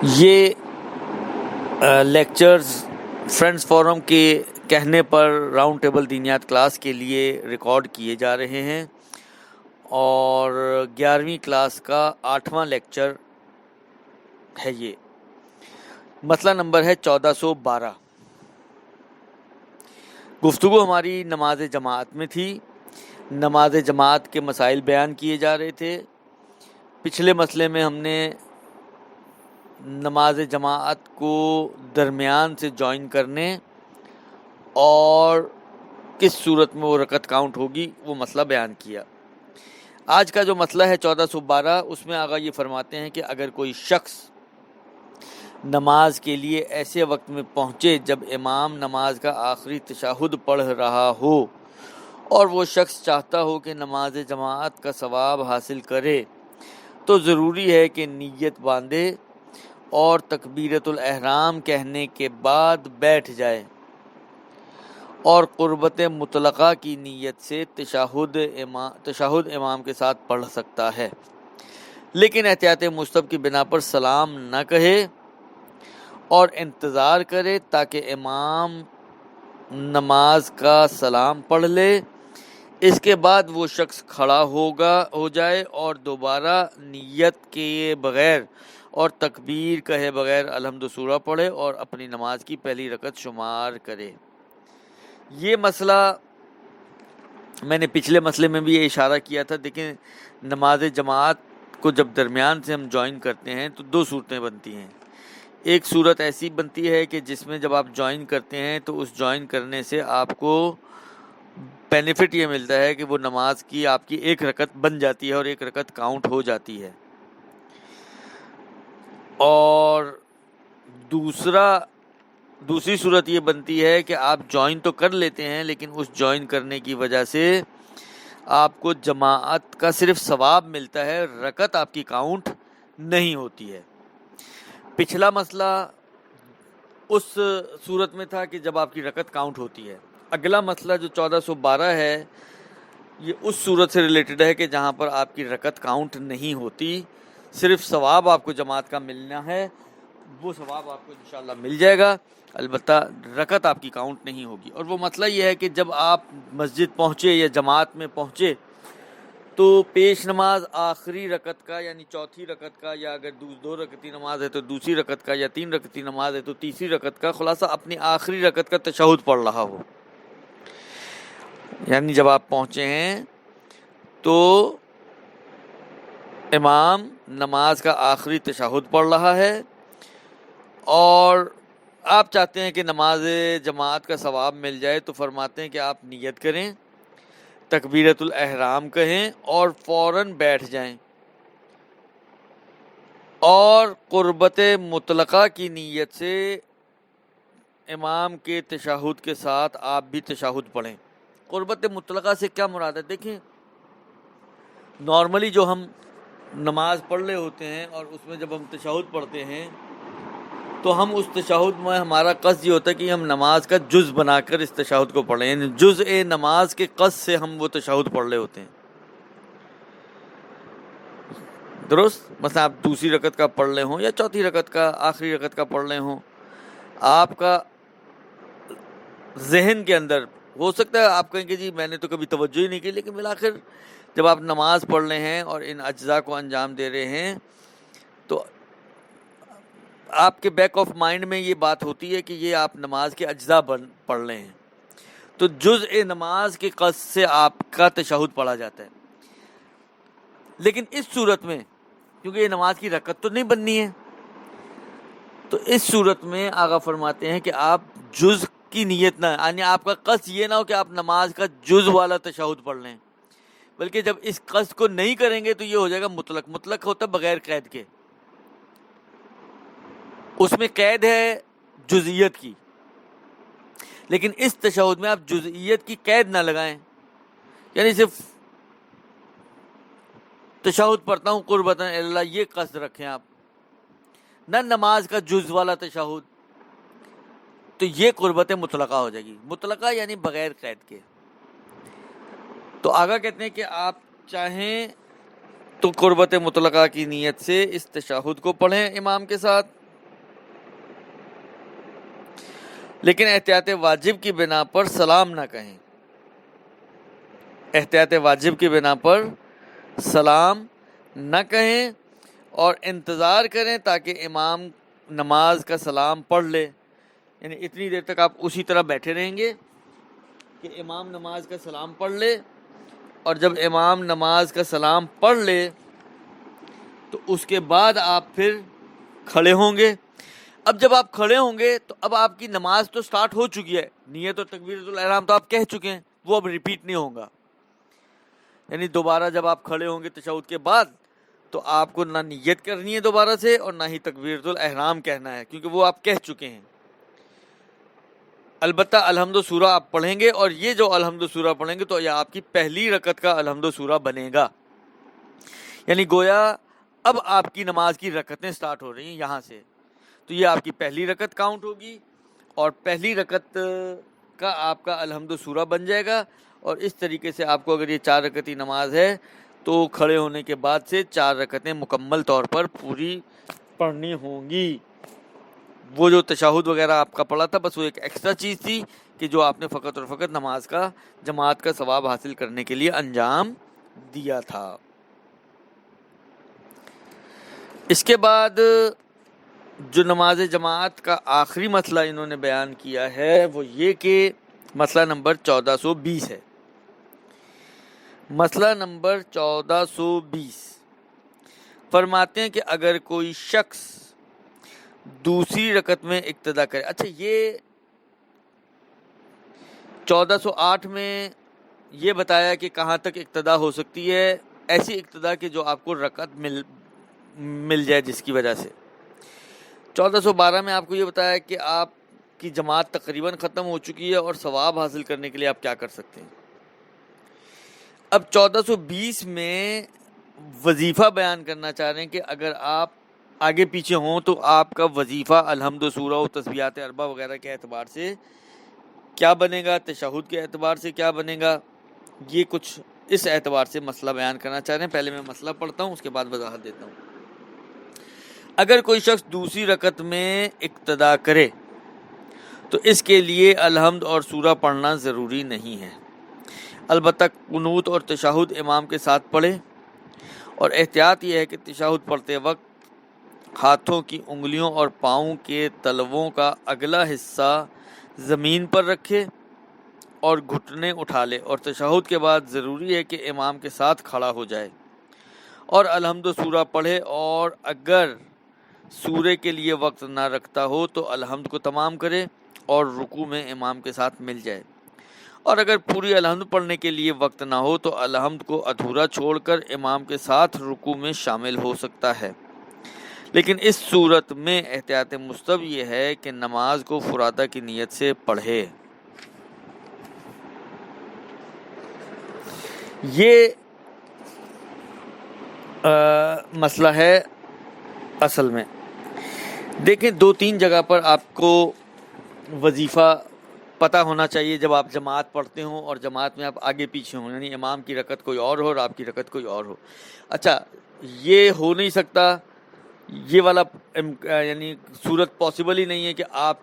یہ lectures friends forum کے کہنے پر راؤنڈ ٹیبل دینیات کلاس کے لیے ریکارڈ کیے جا رہے ہیں اور 11ویں کلاس کا 8واں لیکچر ہے۔ یہ مسئلہ نمبر ہے 1412۔ گفتگو ہماری نماز جماعت میں تھی۔ نماز جماعت کے مسائل بیان کیے جا رہے تھے۔ پچھلے مسئلے میں ہم نے نماز جماعت کو درمیان سے جوائن کرنے اور کس صورت میں وہ رکعت کاؤنٹ ہوگی وہ مسئلہ بیان کیا۔ آج کا جو مسئلہ ہے 1412، اس میں آقا یہ فرماتے ہیں کہ اگر کوئی شخص نماز کے لیے ایسے وقت میں پہنچے جب امام نماز کا آخری تشہد پڑھ رہا ہو اور وہ شخص چاہتا ہو کہ نماز جماعت کا ثواب حاصل کرے، تو ضروری ہے کہ نیت باندھے اور تکبیرۃ الاحرام کہنے کے بعد بیٹھ جائے اور قربت مطلقہ کی نیت سے تشہد امام کے ساتھ پڑھ سکتا ہے، لیکن احتیاط مستحب کی بنا پر سلام نہ کہے اور انتظار کرے تاکہ امام نماز کا سلام پڑھ لے۔ اس کے بعد وہ شخص کھڑا ہو جائے اور دوبارہ نیت کے بغیر اور تکبیر کہے بغیر الحمد سورہ پڑھے اور اپنی نماز کی پہلی رکعت شمار کرے۔ یہ مسئلہ میں نے پچھلے مسئلے میں بھی یہ اشارہ کیا تھا۔ دیکھیں، نماز جماعت کو جب درمیان سے ہم جوائن کرتے ہیں تو دو صورتیں بنتی ہیں۔ ایک صورت ایسی بنتی ہے کہ جس میں جب آپ جوائن کرتے ہیں تو اس جوائن کرنے سے آپ کو بینیفٹ یہ ملتا ہے کہ وہ نماز کی آپ کی ایک رکعت بن جاتی ہے اور ایک رکعت کاؤنٹ ہو جاتی ہے، اور دوسری صورت یہ بنتی ہے کہ آپ جوائن تو کر لیتے ہیں لیکن اس جوائن کرنے کی وجہ سے آپ کو جماعت کا صرف ثواب ملتا ہے، رکعت آپ کی کاؤنٹ نہیں ہوتی ہے۔ پچھلا مسئلہ اس صورت میں تھا کہ جب آپ کی رکعت کاؤنٹ ہوتی ہے۔ اگلا مسئلہ جو 1412 ہے یہ اس صورت سے ریلیٹڈ ہے کہ جہاں پر آپ کی رکعت کاؤنٹ نہیں ہوتی، صرف ثواب آپ کو جماعت کا ملنا ہے، وہ ثواب آپ کو انشاءاللہ مل جائے گا، البتہ رکعت آپ کی کاؤنٹ نہیں ہوگی۔ اور وہ مسئلہ یہ ہے کہ جب آپ مسجد پہنچے یا جماعت میں پہنچے تو پیش نماز آخری رکعت کا یعنی چوتھی رکعت کا، یا اگر دو رکعتی نماز ہے تو دوسری رکعت کا، یا 3 رکعتی نماز ہے تو تیسری رکعت کا، خلاصہ اپنی آخری رکعت کا تشہد پڑھ رہا ہو۔ یعنی جب آپ پہنچے ہیں تو امام نماز کا آخری تشہد پڑھ رہا ہے اور آپ چاہتے ہیں کہ نماز جماعت کا ثواب مل جائے، تو فرماتے ہیں کہ آپ نیت کریں، تکبیرۃ الاحرام کہیں اور فوراً بیٹھ جائیں اور قربت مطلقہ کی نیت سے امام کے تشہد کے ساتھ آپ بھی تشہد پڑھیں۔ قربت مطلقہ سے کیا مراد ہے؟ دیکھیں، نارملی جو ہم نماز پڑھ رہے ہوتے ہیں اور اس میں جب ہم تشہد پڑھتے ہیں تو ہم اس تشہد میں ہمارا قصد یہ ہوتا ہے کہ ہم نماز کا جز بنا کر اس تشہد کو پڑھیں، یعنی جزء نماز کے قصد سے ہم وہ تشہد پڑھ رہے ہوتے ہیں، درست؟ مثلا آپ دوسری رکعت کا پڑھ رہے ہوں یا چوتھی رکعت کا، آخری رکعت کا پڑھ رہے ہوں، آپ کا ذہن کے اندر ہو سکتا ہے آپ کہیں کہ جی میں نے تو کبھی توجہ ہی نہیں کی، لیکن بالآخر جب آپ نماز پڑھ رہے ہیں اور ان اجزاء کو انجام دے رہے ہیں تو آپ کے بیک آف مائنڈ میں یہ بات ہوتی ہے کہ یہ آپ نماز کے اجزاء پڑھ رہے ہیں، تو جزء نماز کے قصد سے آپ کا تشہد پڑھا جاتا ہے۔ لیکن اس صورت میں کیونکہ یہ نماز کی رکعت تو نہیں بننی ہے، تو اس صورت میں آقا فرماتے ہیں کہ آپ جز کی نیت نہ، یعنی آپ کا قصد یہ نہ ہو کہ آپ نماز کا جز والا تشہد پڑھ لیں، بلکہ جب اس قصد کو نہیں کریں گے تو یہ ہو جائے گا مطلق۔ مطلق ہوتا ہے بغیر قید کے، اس میں قید ہے جزئیت کی، لیکن اس تشہد میں آپ جزئیت کی قید نہ لگائیں، یعنی صرف تشہد پڑھتا ہوں قربتاً اللہ یہ قصد رکھیں آپ، نہ نماز کا جز والا تشہد، تو یہ قربت مطلقہ ہو جائے گی۔ مطلقہ یعنی بغیر قید کے۔ تو آگا کہتے ہیں کہ آپ چاہیں تو قربت مطلقہ کی نیت سے اس تشہد کو پڑھیں امام کے ساتھ، لیکن احتیاط واجب کی بنا پر سلام نہ کہیں، احتیاط واجب کی بنا پر سلام نہ کہیں اور انتظار کریں تاکہ امام نماز کا سلام پڑھ لے، یعنی اتنی دیر تک آپ اسی طرح بیٹھے رہیں گے کہ امام نماز کا سلام پڑھ لے، اور جب امام نماز کا سلام پڑھ لے تو اس کے بعد آپ پھر کھڑے ہوں گے۔ اب جب آپ کھڑے ہوں گے تو اب آپ کی نماز تو سٹارٹ ہو چکی ہے، نیت اور تکبیرۃ الاحرام تو آپ کہہ چکے ہیں، وہ اب ریپیٹ نہیں ہوگا، یعنی دوبارہ جب آپ کھڑے ہوں گے تشہد کے بعد تو آپ کو نہ نیت کرنی ہے دوبارہ سے اور نہ ہی تکبیرۃ الاحرام کہنا ہے، کیونکہ وہ آپ کہہ چکے ہیں۔ البتہ الحمد سورہ آپ پڑھیں گے، اور یہ جو الحمد سورہ پڑھیں گے تو یہ آپ کی پہلی رکعت کا الحمد سورہ بنے گا، یعنی گویا اب آپ کی نماز کی رکعتیں سٹارٹ ہو رہی ہیں یہاں سے، تو یہ آپ کی پہلی رکعت کاؤنٹ ہوگی اور پہلی رکعت کا آپ کا الحمد سورہ بن جائے گا۔ اور اس طریقے سے آپ کو اگر یہ 4 رکعتی نماز ہے تو کھڑے ہونے کے بعد سے 4 رکعتیں مکمل طور پر پوری پڑھنی ہوں گی۔ وہ جو تشہد وغیرہ آپ کا پڑھا تھا بس وہ ایک ایکسٹرا چیز تھی کہ جو آپ نے فقط اور فقط نماز کا جماعت کا ثواب حاصل کرنے کے لیے انجام دیا تھا۔ اس کے بعد جو نماز جماعت کا آخری مسئلہ انہوں نے بیان کیا ہے وہ یہ کہ مسئلہ نمبر 1420 ہے۔ مسئلہ نمبر 1420 فرماتے ہیں کہ اگر کوئی شخص دوسری رکعت میں اقتدا کرے، اچھا یہ 1408 میں یہ بتایا کہ کہاں تک اقتدا ہو سکتی ہے، ایسی اقتدا کہ جو آپ کو رکعت مل جائے جس کی وجہ سے۔ 1412 میں آپ کو یہ بتایا کہ آپ کی جماعت تقریباً ختم ہو چکی ہے اور ثواب حاصل کرنے کے لیے آپ کیا کر سکتے ہیں۔ اب 1420 میں وظیفہ بیان کرنا چاہ رہے ہیں کہ اگر آپ آگے پیچھے ہوں تو آپ کا وظیفہ الحمد سورہ و تسبیحات اربع وغیرہ کے اعتبار سے کیا بنے گا، تشہد کے اعتبار سے کیا بنے گا، یہ کچھ اس اعتبار سے مسئلہ بیان کرنا چاہ رہے ہیں۔ پہلے میں مسئلہ پڑھتا ہوں، اس کے بعد وضاحت دیتا ہوں۔ اگر کوئی شخص دوسری رکعت میں اقتدا کرے تو اس کے لیے الحمد اور سورہ پڑھنا ضروری نہیں ہے، البتہ قنوت اور تشہد امام کے ساتھ پڑھے، اور احتیاط یہ ہے کہ تشہد پڑھتے وقت ہاتھوں کی انگلیوں اور پاؤں کے تلووں کا اگلا حصہ زمین پر رکھے اور گھٹنے اٹھا لے، اور تشہد کے بعد ضروری ہے کہ امام کے ساتھ کھڑا ہو جائے اور الحمد سورہ پڑھے، اور اگر سورے کے لیے وقت نہ رکھتا ہو تو الحمد کو تمام کرے اور رکوع میں امام کے ساتھ مل جائے، اور اگر پوری الحمد پڑھنے کے لیے وقت نہ ہو تو الحمد کو ادھورا چھوڑ کر امام کے ساتھ رکوع میں شامل ہو سکتا ہے۔ لیکن اس صورت میں احتیاط مستحب یہ ہے کہ نماز کو فرادہ کی نیت سے پڑھے۔ یہ مسئلہ ہے اصل میں۔ دیکھیں 2-3 جگہ پر آپ کو وظیفہ پتہ ہونا چاہیے جب آپ جماعت پڑھتے ہوں اور جماعت میں آپ آگے پیچھے ہوں، یعنی امام کی رکعت کوئی اور ہو اور آپ کی رکعت کوئی اور ہو۔ اچھا یہ ہو نہیں سکتا، یہ والا یعنی صورت پاسبل ہی نہیں ہے کہ آپ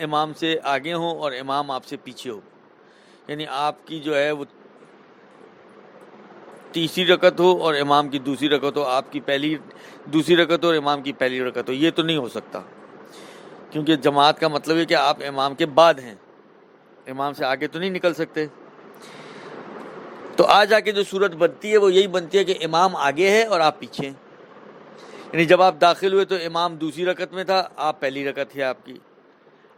امام سے آگے ہوں اور امام آپ سے پیچھے ہو، یعنی آپ کی جو ہے وہ تیسری رکعت ہو اور امام کی دوسری رکعت ہو، آپ کی دوسری رکعت ہو اور امام کی پہلی رکعت ہو، یہ تو نہیں ہو سکتا، کیونکہ جماعت کا مطلب ہے کہ آپ امام کے بعد ہیں، امام سے آگے تو نہیں نکل سکتے۔ تو آج آ کے جو صورت بنتی ہے وہ یہی بنتی ہے کہ امام آگے ہے اور آپ پیچھے ہیں، یعنی جب آپ داخل ہوئے تو امام دوسری رکعت میں تھا، آپ پہلی رکعت ہے آپ کی،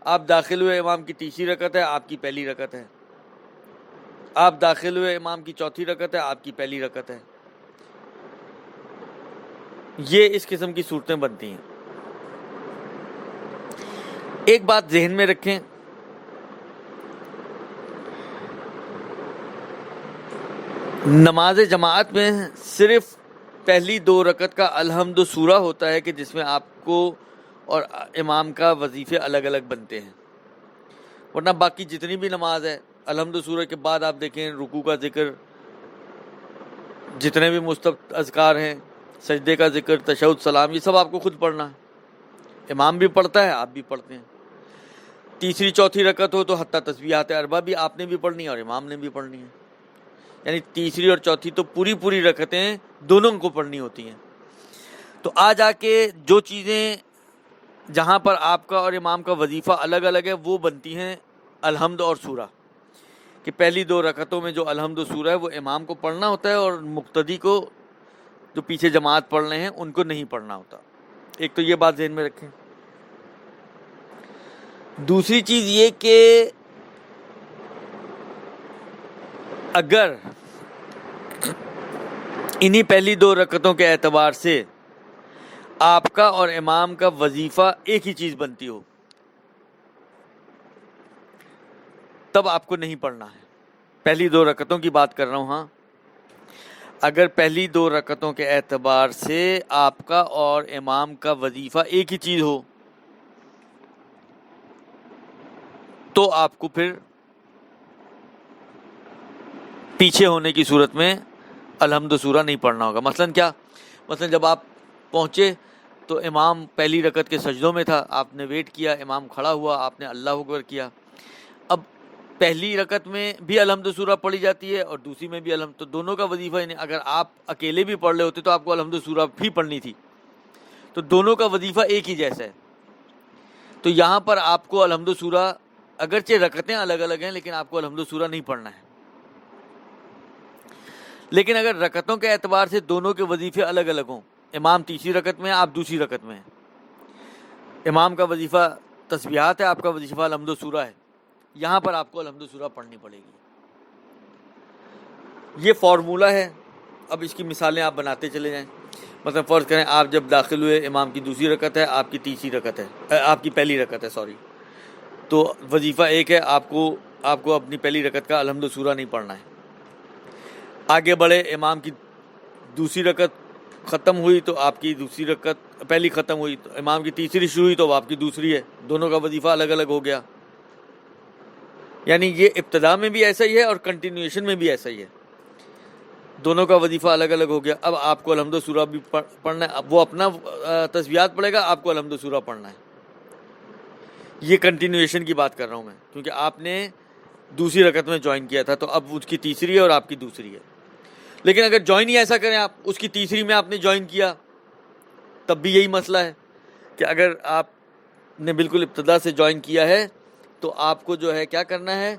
آپ داخل ہوئے امام کی تیسری رکعت ہے، آپ کی پہلی رکعت ہے، آپ داخل ہوئے امام کی چوتھی رکعت ہے، آپ کی پہلی رکعت ہے۔ یہ اس قسم کی صورتیں بنتی ہیں۔ ایک بات ذہن میں رکھیں، نماز جماعت میں صرف پہلی 2 رکعت کا الحمد سورہ ہوتا ہے کہ جس میں آپ کو اور امام کا وظیفے الگ الگ بنتے ہیں، ورنہ باقی جتنی بھی نماز ہے الحمد سورہ کے بعد آپ دیکھیں رکوع کا ذکر، جتنے بھی مستحب اذکار ہیں، سجدے کا ذکر، تشہد، سلام، یہ سب آپ کو خود پڑھنا ہے، امام بھی پڑھتا ہے آپ بھی پڑھتے ہیں۔ تیسری چوتھی رکعت ہو تو حتیٰ تسبیحات اربع بھی آپ نے بھی پڑھنی ہے اور امام نے بھی پڑھنی ہے. یعنی تیسری اور چوتھی تو پوری رکعتیں دونوں کو پڑھنی ہوتی ہیں. تو آ جا کے جو چیزیں جہاں پر آپ کا اور امام کا وظیفہ الگ الگ ہے وہ بنتی ہیں الحمد اور سورہ، کہ پہلی 2 رکعتوں میں جو الحمد و سورہ ہے وہ امام کو پڑھنا ہوتا ہے اور مقتدی کو، جو پیچھے جماعت پڑھ رہے ہیں، ان کو نہیں پڑھنا ہوتا. ایک تو یہ بات ذہن میں رکھیں. دوسری چیز یہ کہ اگر انہی پہلی 2 رکعتوں کے اعتبار سے آپ کا اور امام کا وظیفہ ایک ہی چیز بنتی ہو، تب آپ کو نہیں پڑھنا ہے. پہلی 2 رکعتوں کی بات کر رہا ہوں. ہاں، اگر پہلی 2 رکعتوں کے اعتبار سے آپ کا اور امام کا وظیفہ ایک ہی چیز ہو تو آپ کو پھر پیچھے ہونے کی صورت میں الحمد سورہ نہیں پڑھنا ہوگا. مثلا کیا؟ مثلا جب آپ پہنچے تو امام پہلی رکعت کے سجدوں میں تھا، آپ نے ویٹ کیا، امام کھڑا ہوا، آپ نے اللہ اکبر کیا. اب پہلی رکعت میں بھی الحمد سورہ پڑھی جاتی ہے اور دوسری میں بھی الحمد، تو دونوں کا وظیفہ ہی نہیں. اگر آپ اکیلے بھی پڑھ رہے ہوتے تو آپ کو الحمد سورہ بھی پڑھنی تھی. تو دونوں کا وظیفہ ایک ہی جیسا ہے. تو یہاں پر آپ کو الحمد سورہ، اگرچہ رکعتیں الگ الگ ہیں لیکن آپ کو الحمد سورہ نہیں پڑھنا ہے. لیکن اگر رکعتوں کے اعتبار سے دونوں کے وظیفے الگ الگ ہوں، امام تیسری رکعت میں ہے، آپ دوسری رکعت میں ہیں، امام کا وظیفہ تسبیحات ہے، آپ کا وظیفہ الحمد سورہ ہے، یہاں پر آپ کو الحمد سورہ پڑھنی پڑے گی. یہ فارمولہ ہے. اب اس کی مثالیں آپ بناتے چلے جائیں. مثلا فرض کریں آپ جب داخل ہوئے، امام کی دوسری رکعت ہے، آپ کی تیسری رکعت ہے، آپ کی پہلی رکعت ہے، سوری، تو وظیفہ ایک ہے، آپ کو اپنی پہلی رکعت کا الحمد سورہ نہیں پڑھنا ہے. آگے بڑھے، امام کی دوسری رکعت ختم ہوئی تو آپ کی دوسری رکعت پہلی ختم ہوئی، تو امام کی تیسری شروع ہوئی تو آپ کی دوسری ہے، دونوں کا وظیفہ الگ الگ ہو گیا. یعنی یہ ابتدا میں بھی ایسا ہی ہے اور کنٹینیوشن میں بھی ایسا ہی ہے، دونوں کا وظیفہ الگ الگ ہو گیا. اب آپ کو الحمد سورہ بھی پڑھنا ہے، اب وہ اپنا تسبیحات پڑھے گا، آپ کو الحمد سورہ پڑھنا ہے. یہ کنٹینیوشن کی بات کر رہا ہوں میں، کیونکہ آپ نے دوسری رکعت میں جوائن کیا تھا تو اب اس کی تیسری ہے اور آپ کی دوسری ہے. لیکن اگر جوائن ہی ایسا کریں، آپ اس کی تیسری میں آپ نے جوائن کیا، تب بھی یہی مسئلہ ہے کہ اگر آپ نے بالکل ابتدا سے جوائن کیا ہے تو آپ کو جو ہے کیا کرنا ہے،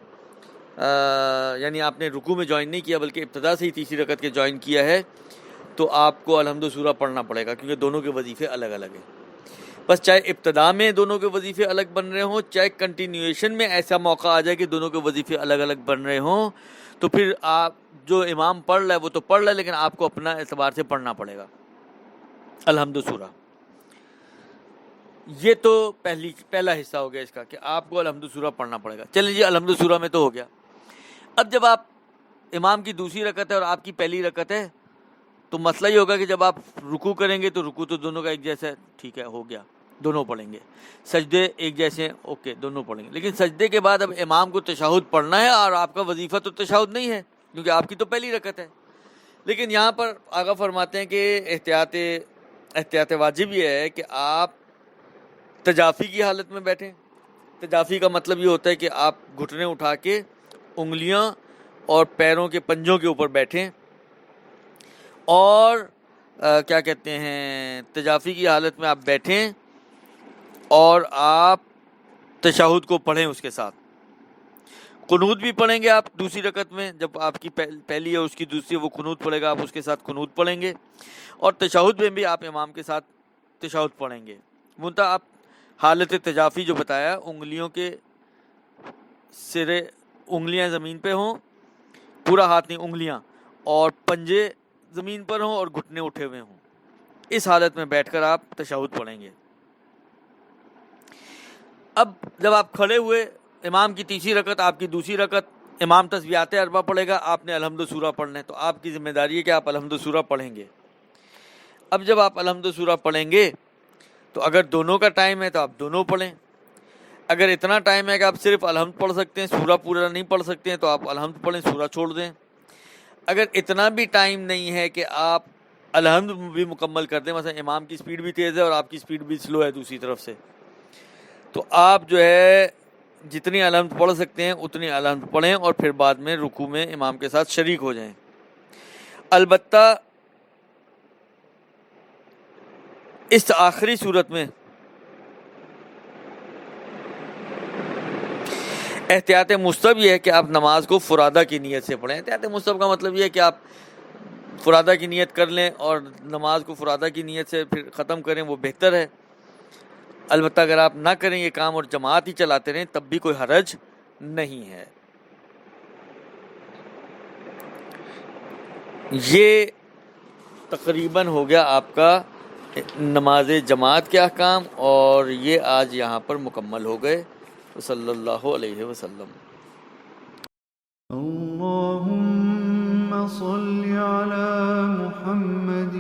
یعنی آپ نے رکوع میں جوائن نہیں کیا بلکہ ابتدا سے ہی تیسری رکعت کے جوائن کیا ہے، تو آپ کو الحمد سورہ پڑھنا پڑے گا، کیونکہ دونوں کے وظیفے الگ الگ ہیں. بس چاہے ابتدا میں دونوں کے وظیفے الگ بن رہے ہوں، چاہے کنٹینیوشن میں ایسا موقع آ جائے کہ دونوں کے وظیفے الگ الگ بن رہے ہوں، تو پھر آپ جو امام پڑھ رہا ہے وہ تو پڑھ رہا ہے، لیکن آپ کو اپنا اعتبار سے پڑھنا پڑے گا الحمد سورہ. یہ تو پہلا حصہ ہو گیا اس کا کہ آپ کو الحمد سورہ پڑھنا پڑے گا. چلیں جی، الحمد سورہ میں تو ہو گیا. اب جب آپ امام کی دوسری رکعت ہے اور آپ کی پہلی رکعت ہے تو مسئلہ یہ ہوگا کہ جب آپ رکوع کریں گے تو رکوع تو دونوں کا ایک جیسا ہے، ٹھیک ہے، ہو گیا، دونوں پڑھیں گے. سجدے ایک جیسے ہیں، اوکے، دونوں پڑھیں گے. لیکن سجدے کے بعد اب امام کو تشہد پڑھنا ہے اور آپ کا وظیفہ تو تشہد نہیں ہے کیونکہ آپ کی تو پہلی رکعت ہے. لیکن یہاں پر آقا فرماتے ہیں کہ احتیاط واجب یہ ہے کہ آپ تجافی کی حالت میں بیٹھیں. تجافی کا مطلب یہ ہوتا ہے کہ آپ گھٹنے اٹھا کے انگلیاں اور پیروں کے پنجوں کے اوپر بیٹھیں، اور کیا کہتے ہیں، تجافی کی حالت میں آپ بیٹھیں اور آپ تشہد کو پڑھیں. اس کے ساتھ قنوت بھی پڑھیں گے آپ دوسری رکعت میں، جب آپ کی پہلی ہے اس کی دوسری وہ قنوت پڑھے گا، آپ اس کے ساتھ قنوت پڑھیں گے، اور تشہد میں بھی آپ امام کے ساتھ تشہد پڑھیں گے. منتہا آپ حالت تجافی جو بتایا، انگلیوں کے سرے، انگلیاں زمین پہ ہوں، پورا ہاتھ نہیں، انگلیاں، اور پنجے زمین پر ہوں اور گھٹنے اٹھے ہوئے ہوں، اس حالت میں بیٹھ کر آپ تشہد پڑھیں گے. اب جب آپ کھڑے ہوئے، امام کی تیسری رکعت، آپ کی دوسری رکعت، امام تسبیحات اربع پڑھے گا، آپ نے الحمد سورہ پڑھنا ہے، تو آپ کی ذمہ داری ہے کہ آپ الحمد سورہ پڑھیں گے. اب جب آپ الحمد سورہ پڑھیں گے تو اگر دونوں کا ٹائم ہے تو آپ دونوں پڑھیں. اگر اتنا ٹائم ہے کہ آپ صرف الحمد پڑھ سکتے ہیں، سورہ پورا نہیں پڑھ سکتے ہیں، تو آپ الحمد پڑھیں، سورہ چھوڑ دیں. اگر اتنا بھی ٹائم نہیں ہے کہ آپ الحمد بھی مکمل کر دیں، مثلا امام کی سپیڈ بھی تیز ہے اور آپ کی سپیڈ بھی سلو ہے دوسری طرف سے، تو آپ جو ہے جتنی الحمد پڑھ سکتے ہیں اتنی الحمد پڑھیں اور پھر بعد میں رکوع میں امام کے ساتھ شریک ہو جائیں۔ البتہ اس آخری صورت میں احتیاط مستحب یہ ہے کہ آپ نماز کو فرادہ کی نیت سے پڑھیں۔ احتیاط مستحب کا مطلب یہ ہے کہ آپ فرادہ کی نیت کر لیں اور نماز کو فرادہ کی نیت سے پھر ختم کریں، وہ بہتر ہے۔ البتہ اگر آپ نہ کریں یہ کام اور جماعت ہی چلاتے رہیں تب بھی کوئی حرج نہیں ہے۔ یہ تقریباً ہو گیا آپ کا نماز جماعت کے احکام، اور یہ آج یہاں پر مکمل ہو گئے۔ صلی اللہ علیہ وسلم۔ اللهم صل على محمد